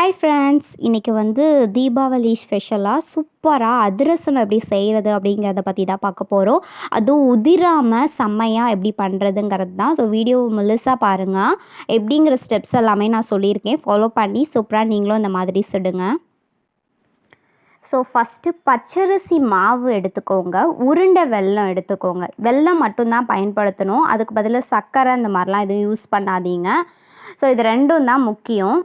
Hi friends, இன்றைக்கி தீபாவளி ஸ்பெஷலாக சூப்பராக அதிரசம் எப்படி செய்கிறது அப்படிங்கிறத பற்றி தான் பார்க்க போகிறோம். அதுவும் உதிராமல் செம்மையாக எப்படி பண்ணுறதுங்கிறது தான். ஸோ வீடியோ முழுசாக பாருங்கள். எப்படிங்கிற ஸ்டெப்ஸ் எல்லாமே நான் சொல்லியிருக்கேன். ஃபாலோ பண்ணி சூப்பராக நீங்களும் இந்த மாதிரி சுடுங்க. ஸோ ஃபஸ்ட்டு பச்சரிசி மாவு எடுத்துக்கோங்க, உருண்டை வெல்லம் எடுத்துக்கோங்க. வெல்லம் மட்டும்தான் பயன்படுத்தணும், அதுக்கு பதிலாக சர்க்கரை இந்த மாதிரிலாம் எதுவும் யூஸ் பண்ணாதீங்க. ஸோ இது ரெண்டும் தான் முக்கியம்.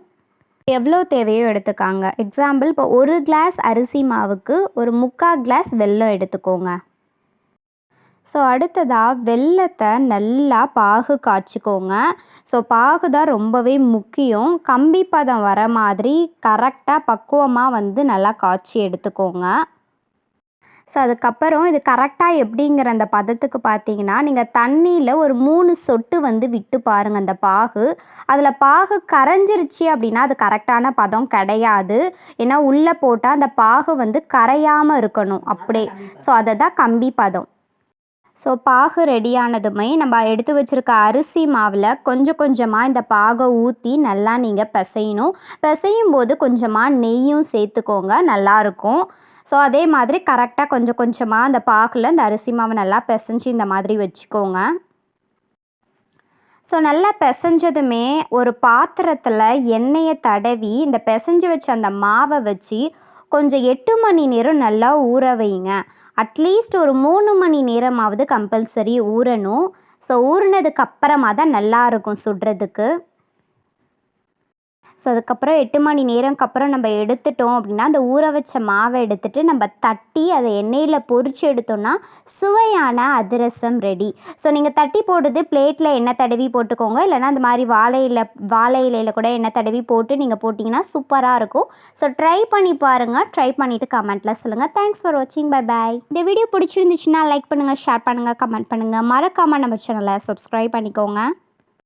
எவ்வளோ தேவையோ எடுத்துக்காங்க. எக்ஸாம்பிள், இப்போ 1 கிளாஸ் அரிசி மாவுக்கு ஒரு 3/4 கிளாஸ் வெல்லம் எடுத்துக்கோங்க. ஸோ அடுத்ததாக வெல்லத்தை நல்லா பாகு காய்ச்சிக்கோங்க. ஸோ பாகு தான் ரொம்பவே முக்கியம். கம்பி பதம் வர மாதிரி கரெக்டாக பக்குவமாக நல்லா காய்ச்சி எடுத்துக்கோங்க. ஸோ அதுக்கப்புறம் இது கரெக்டாக எப்படிங்கிற அந்த பதத்துக்கு பார்த்தீங்கன்னா, நீங்கள் தண்ணியில் ஒரு 3 சொட்டு விட்டு பாருங்கள் அந்த பாகு. அதில் பாகு கரைஞ்சிருச்சு அப்படின்னா அது கரெக்டான பதம் கிடையாது. ஏன்னா உள்ளே போட்டால் அந்த பாகு கரையாமல் இருக்கணும் அப்படியே. ஸோ அதை தான் கம்பி பதம். ஸோ பாகு ரெடியானதுமே நம்ம எடுத்து வச்சுருக்க அரிசி மாவில் கொஞ்சம் கொஞ்சமாக இந்த பாகை ஊற்றி நல்லா நீங்கள் பிசையணும். பிசையும் போது கொஞ்சமாக நெய்யும் சேர்த்துக்கோங்க, நல்லாயிருக்கும். ஸோ அதே மாதிரி கரெக்டாக கொஞ்சம் கொஞ்சமாக அந்த பாகில் இந்த அரிசி மாவை நல்லா பிசைஞ்சு இந்த மாதிரி வச்சுக்கோங்க. ஸோ நல்லா பிசைஞ்சதுமே ஒரு பாத்திரத்தில் எண்ணெயை தடவி இந்த பிசைஞ்சு வச்ச அந்த மாவை வச்சு கொஞ்சம் 8 மணி நேரம் நல்லா ஊற வைங்க. அட்லீஸ்ட் ஒரு 3 மணி நேரமாவது கம்பல்சரி ஊறணும். ஸோ ஊறினதுக்கு அப்புறமா தான் நல்லாயிருக்கும் சுடுறதுக்கு. ஸோ அதுக்கப்புறம் 8 மணி நேரம்க்கு அப்புறம் நம்ம எடுத்துட்டோம் அப்படின்னா, அந்த ஊற வச்ச மாவை எடுத்துகிட்டு நம்ம தட்டி அதை எண்ணெயில் பொரித்து எடுத்தோம்னா சுவையான அதிரசம் ரெடி. ஸோ நீங்கள் தட்டி போடுறது பிளேட்டில் எண்ணெய் தடவி போட்டுக்கோங்க, இல்லைனா அந்த மாதிரி வாழை இலையில் கூட எண்ணெய் தடவி போட்டு நீங்கள் போட்டிங்கன்னா சூப்பராக இருக்கும். ஸோ ட்ரை பண்ணி பாருங்கள். ட்ரை பண்ணிவிட்டு கமெண்ட்டில் சொல்லுங்கள். தேங்க்ஸ் ஃபார் வாட்சிங். Bye bye. இந்த வீடியோ பிடிச்சிருந்துச்சுன்னா லைக் பண்ணுங்கள், ஷேர் பண்ணுங்கள், கமெண்ட் பண்ணுங்கள். மறக்காமல் நம்ம சேனலை சப்ஸ்கிரைப் பண்ணிக்கோங்க.